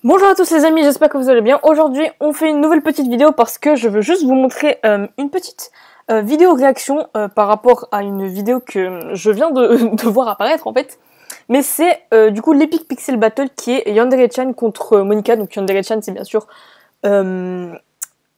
Bonjour à tous les amis, j'espère que vous allez bien. Aujourd'hui, on fait une nouvelle petite vidéo parce que je veux juste vous montrer une petite vidéo réaction par rapport à une vidéo que je viens de voir apparaître en fait. Mais c'est du coup l'Epic Pixel Battle qui est Yandere-chan contre Monica. Donc Yandere-chan c'est bien sûr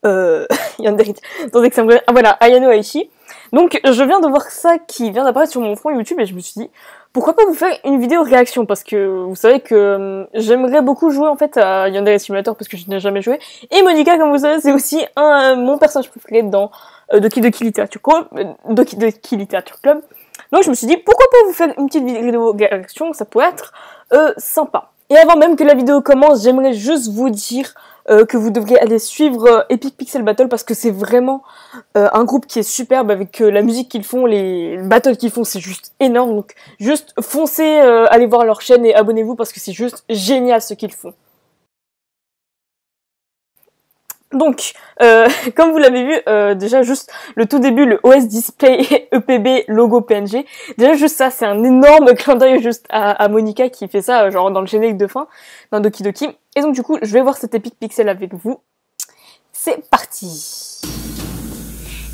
Yandere-chan, voilà, Ayano Aishi. Donc je viens de voir ça qui vient d'apparaître sur mon front YouTube et je me suis dit pourquoi pas vous faire une vidéo réaction, parce que vous savez que j'aimerais beaucoup jouer en fait à Yandere Simulator parce que je n'ai jamais joué, et Monica comme vous savez c'est aussi mon personnage préféré dans Doki Doki Literature Club. Donc je me suis dit pourquoi pas vous faire une petite vidéo réaction, ça pourrait être sympa. Et avant même que la vidéo commence, j'aimerais juste vous dire que vous devriez aller suivre Epic Pixel Battle parce que c'est vraiment un groupe qui est superbe avec la musique qu'ils font, les battles qu'ils font, c'est juste énorme. Donc juste foncez, allez voir leur chaîne et abonnez-vous parce que c'est juste génial ce qu'ils font. Donc, comme vous l'avez vu, déjà juste le tout début, le OS Display EPB logo PNG, déjà juste ça, c'est un énorme clin d'œil juste à Monica qui fait ça, genre dans le générique de fin, dans Doki Doki. Et donc du coup, je vais voir cet Epic Pixel avec vous. C'est parti.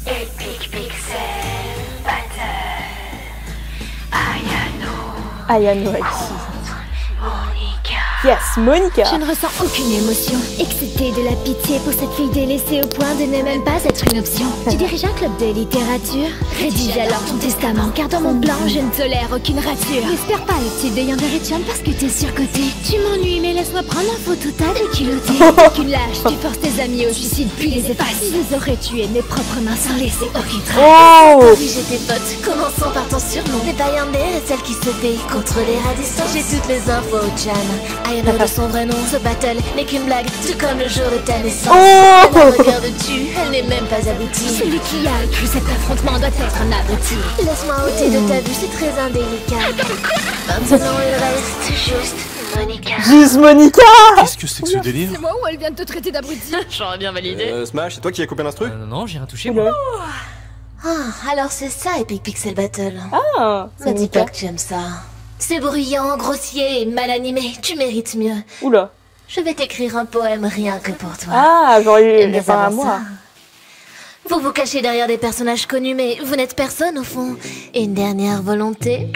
Epic Pixel Battle. Ayano Aishi. Monica. Yes, Monica. Je ne ressens aucune émotion, excepté de la pitié pour cette fille délaissée au point de ne même pas être une option. Tu diriges un club de littérature? Rédige alors ton testament, car dans mon plan, je ne tolère aucune rature. N'espère pas le type de Yandere-chan parce que t'es surcoté. Tu m'ennuies, mais laisse-moi prendre l'info toute à déculottée. T'es qu'une lâche, tu forces tes amis au suicide puis les effaces. Je les aurais tués mes propres mains sans laisser aucune trace. Oh, Corriger tes potes, commençons par ton surnom. Les pas Yandere, celle qui se paye contre les radissons. J'ai toutes les infos, Chan. Ayano de son vrai nom, ce battle n'est qu'une blague, tout comme le jour de ta naissance. Elle la regarde-tu, elle n'est même pas aboutie. Celui qui a cru cet affrontement doit être un abruti. Laisse-moi ôter de ta vue, c'est très indélicat. Maintenant il reste juste Monica. juste Monica. Qu'est-ce que c'est que ce délire? C'est moi ou elle vient de te traiter d'abruti? J'aurais bien validé. Smash, c'est toi qui as coupé l'instru? Non, j'ai rien touché Oula. moi. Ah, alors c'est ça Epic Pixel Battle. Ah, c'est Ne dis Monica. pas que j'aime ça. C'est bruyant, grossier et mal animé, tu mérites mieux. Oula. Je vais t'écrire un poème rien que pour toi. Ah, genre il Mais est pas à avant moi. ça, vous vous cachez derrière des personnages connus, mais vous n'êtes personne au fond. Une dernière volonté?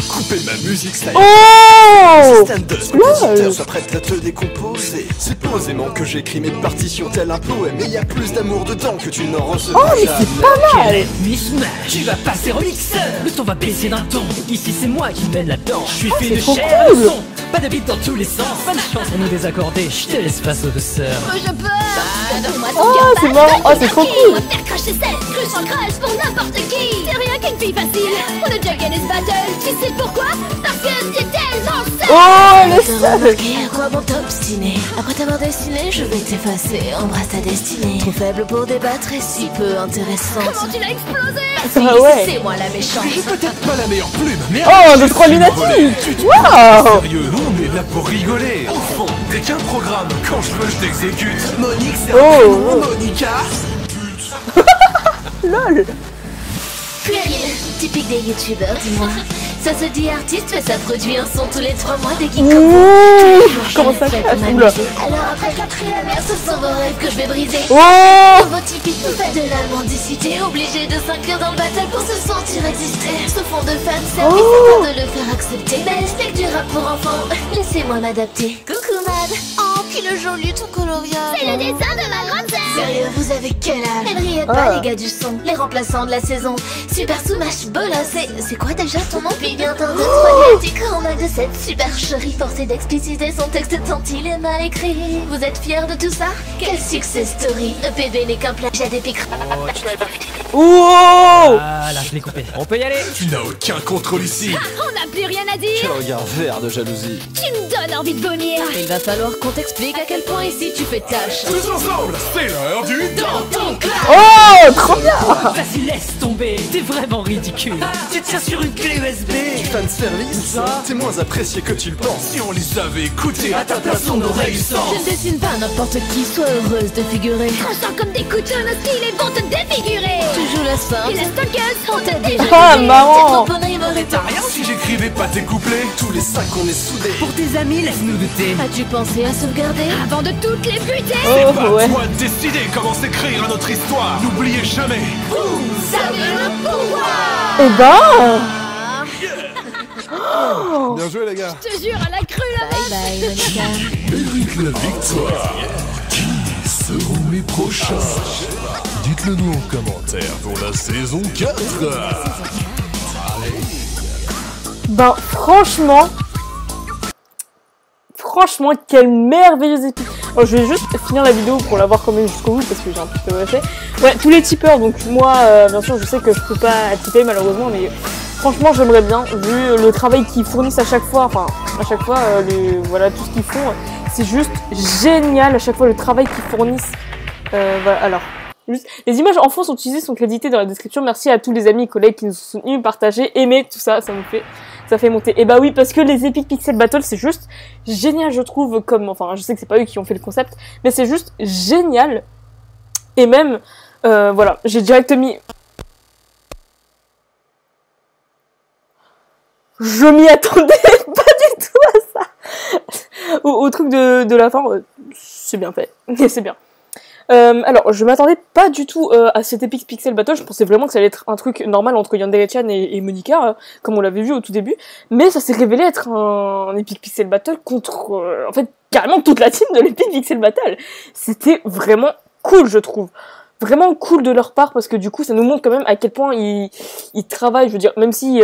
Couper ma musique, ça y est. Oh, Système de ce compositeur soit prête à te décomposer. C'est posément que j'écris mes partitions tel un poème. Et y a plus d'amour dedans que tu n'en recevras jamais. Mismatch, tu vas passer au mixeur. Le ton va baisser d'un ton. Ici c'est moi qui mène la danse. Je suis fait de trop chair cool. et de son. Pas de beat dans tous les sens. Pas de chance pour nous désaccorder. Je te laisse face aux deux sœurs. Je peux. Donne-moi ton Oh, cœur, c'est passe, marrant. Oh, c'est trop on cool. va faire cracher cette cruche en crush pour n'importe qui. C'est rien qu'une fille facile. On a déjà gagné ce battle. Tu sais pourquoi? Parce que t'es tellement seule. Oh, le T'as seul. remarqué à quoi bon t'obstiner? Après t'avoir destiné, je vais t'effacer. Embrasse ta destinée. Trop faible pour débattre et si peu intéressante. Comment tu l'as explosé? Ah ouais. C'est moi la méchante. J'ai peut-être pas la meilleure plume, mais Oh, de trois lunatiques. Waouh. sérieux, on est là pour rigoler. Au fond, t'es qu'un programme. Quand je veux, je t'exécute. Monique, c'est Oh, un prénom, oh. Monica. Lol. Puéril, typique des youtubeurs, dis-moi. Ça se dit artiste, mais ça produit un son tous les 3 mois des geeks comme vous. Ouh, comment ça fait casse? ma Oula. musique. Alors après 4e ce sont vos rêves que je vais briser. Oh, Vos typiques vous faites de la mendicité, obligés de s'inclure dans le battle pour se sentir exister. Ce fond de fanservice, Oh. afin de le faire accepter. Mais respect du rap pour enfants, laissez-moi m'adapter. Coucou Mad. Oh, qu'il est joli ton coloriage. C'est le dessin de ma grande sœur. Sérieux, vous avez quel âge? Ne riez pas les gars du son, les remplaçants de la saison. Super Smash Bolos, c'est quoi déjà ton nom? Puis bien tant de trois dit qu'on a de cette supercherie. Forcé d'expliciter son texte tant il est mal écrit. Vous êtes fiers de tout ça? Quel success story. EPB n'est qu'un plagiat d'Epic. oh. Ah là, je l'ai coupé. On peut y aller. Tu n'as aucun contrôle ici. On n'a plus rien à dire. Quel regard vert de jalousie. Tu me donnes envie de vomir. Il va falloir qu'on t'explique à quel point ici tu fais tâche. Tous ensemble, c'est l'heure du Dans ton clash. Oh, trop bien. Vas-y, laisse tomber. T'es vraiment ridicule. Tu tiens sur une clé USB. fan service. T'es moins apprécié que tu le penses. Si on les avait écoutés à ta place, on aurait eu sens. Je ne dessine pas n'importe qui, sois heureuse de figurer. Tranchant comme des couteaux, nos styles vont te défigurer. Tu joues la simple. Et la stalkeuse, on t'a déjà Ah, dit, marrant. t'es trop bonne rimeuse. T'as rien Si j'écrivais pas tes couplets, tous les 5 on est soudés. pour tes amis, laisse-nous douter. As-tu pensé à sauvegarder avant de toutes les buter? Oh, Pas ouais. à toi de décider comment s'écrire à notre histoire. N'oubliez jamais. Vous avez le pouvoir. Eh ben, Bien joué les gars. Je te jure, elle a cru la Bye bye, Monica. Mérite la victoire. Qui seront les prochains? Dites-le nous en commentaire pour la saison 4. ben franchement, quelle merveilleuse épique. Oh, je vais juste finir la vidéo pour la voir quand même jusqu'au bout parce que j'ai un petit peu rêvé. Ouais, tous les tipeurs, donc moi, bien sûr, je sais que je peux pas tiper malheureusement, mais franchement, j'aimerais bien, vu le travail qu'ils fournissent à chaque fois, enfin, à chaque fois, voilà, tout ce qu'ils font, c'est juste génial à chaque fois le travail qu'ils fournissent. Voilà, alors. Juste, les images enfants sont utilisées, sont créditées dans la description. Merci à tous les amis et collègues qui nous ont soutenus, partagés, aimés, tout ça, ça fait monter. Et bah oui, parce que les Epic Pixel Battle, c'est juste génial, je trouve, comme, enfin, je sais que c'est pas eux qui ont fait le concept, mais c'est juste génial. Et même, voilà, j'ai direct mis... Je m'y attendais pas du tout à ça. Au truc de la fin, c'est bien fait, c'est bien. Alors, je m'attendais pas du tout à cet Epic Pixel Battle, je pensais vraiment que ça allait être un truc normal entre Yandere-chan et Monica, comme on l'avait vu au tout début, mais ça s'est révélé être un Epic Pixel Battle contre, en fait, carrément toute la team de l'Epic Pixel Battle. C'était vraiment cool, je trouve. Vraiment cool de leur part, parce que du coup, ça nous montre quand même à quel point ils travaillent, je veux dire, même si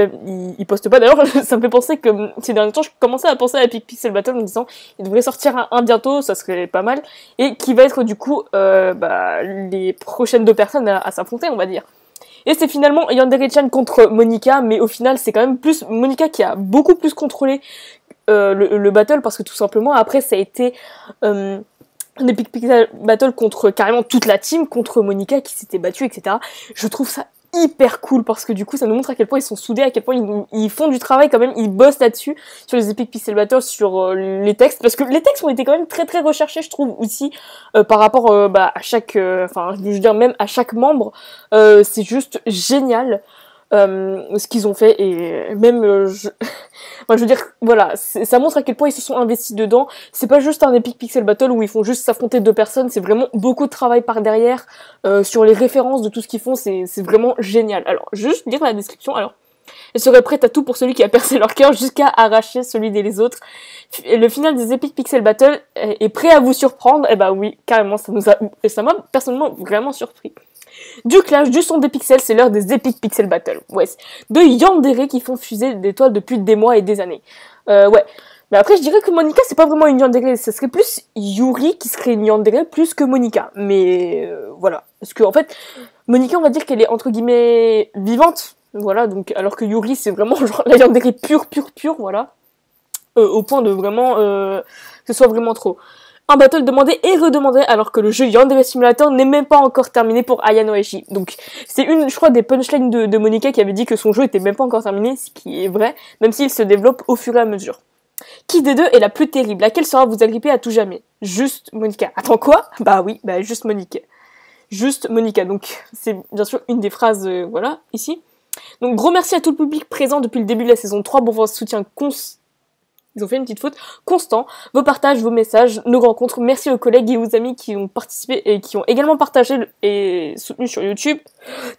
ils postent pas. D'ailleurs, ça me fait penser que ces derniers temps, je commençais à penser à Epic Pixel Battle en me disant, il devrait sortir un bientôt, ça serait pas mal, et qui va être du coup les prochaines deux personnes à s'affronter, on va dire. Et c'est finalement Yandere-chan contre Monica, mais au final, c'est quand même plus Monica qui a beaucoup plus contrôlé le battle, parce que tout simplement, après, ça a été... un Epic Pixel Battle contre carrément toute la team, contre Monica qui s'était battue, etc. Je trouve ça hyper cool parce que du coup ça nous montre à quel point ils sont soudés, à quel point ils font du travail quand même, ils bossent là-dessus, sur les Epic Pixel Battle, sur les textes, parce que les textes ont été quand même très très recherchés, je trouve, aussi, par rapport à chaque, enfin je veux dire même à chaque membre, c'est juste génial. Ce qu'ils ont fait, et même moi, je veux dire, voilà, ça montre à quel point ils se sont investis dedans. C'est pas juste un Epic Pixel Battle où ils font juste s'affronter deux personnes, c'est vraiment beaucoup de travail par derrière, sur les références de tout ce qu'ils font, c'est vraiment génial. Alors, juste lire la description, alors. Elle serait prête à tout pour celui qui a percé leur cœur jusqu'à arracher celui des autres. Le final des Epic Pixel Battle est prêt à vous surprendre. Et bah oui, carrément, ça m'a personnellement vraiment surpris. Du clash, du son des pixels, c'est l'heure des Epic Pixel Battle. Ouais, de Yandere qui font fuser des toiles depuis des mois et des années. Ouais. Mais après, je dirais que Monica, c'est pas vraiment une Yandere. Ça serait plus Yuri qui serait une Yandere plus que Monica. Mais voilà. Parce que en fait, Monica, on va dire qu'elle est entre guillemets vivante. Voilà, donc alors que Yuri, c'est vraiment genre la Yandere pure, voilà. Au point de vraiment que ce soit vraiment trop. Un battle demandé et redemandé alors que le jeu Yandere Simulator n'est même pas encore terminé pour Ayano Aishi. Donc c'est une, je crois, des punchlines de Monica qui avait dit que son jeu était même pas encore terminé, ce qui est vrai, même s'il se développe au fur et à mesure. Qui des deux est la plus terrible? Laquelle sera vous agripper à tout jamais? Juste Monica. Attends quoi? Bah oui, bah juste Monica. Juste Monica. Donc c'est bien sûr une des phrases, voilà, ici. Donc gros merci à tout le public présent depuis le début de la saison 3 pour votre soutien Ils ont fait une petite faute. Constant. Vos partages, vos messages, nos rencontres. Merci aux collègues et aux amis qui ont participé et qui ont également partagé et soutenu sur YouTube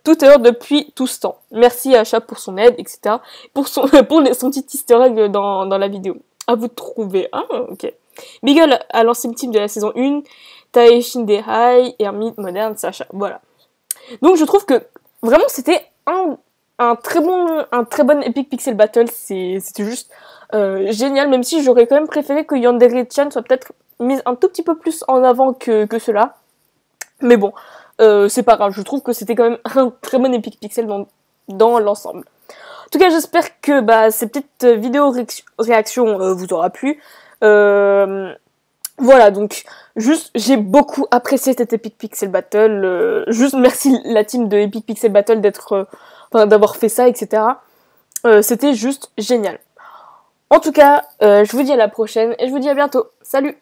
toute heure depuis tout ce temps. Merci à Chap pour son aide, etc. Pour son petit easter egg dans la vidéo. À vous de trouver. Ah, ok. Big up à l'ancienne team de la saison 1. Tae Shindehai, Hermite, Moderne, Sacha. Voilà. Donc je trouve que vraiment c'était un très bon Epic Pixel Battle. C'était juste génial, même si j'aurais quand même préféré que Yandere-chan soit peut-être mise un tout petit peu plus en avant que cela. Mais bon, c'est pas grave, je trouve que c'était quand même un très bon Epic Pixel dans l'ensemble. En tout cas, j'espère que ces petites vidéos réactions vous aura plu. Voilà, donc juste j'ai beaucoup apprécié cet Epic Pixel Battle. Juste merci la team de Epic Pixel Battle d'avoir fait ça, etc. C'était juste génial. En tout cas, je vous dis à la prochaine et je vous dis à bientôt. Salut!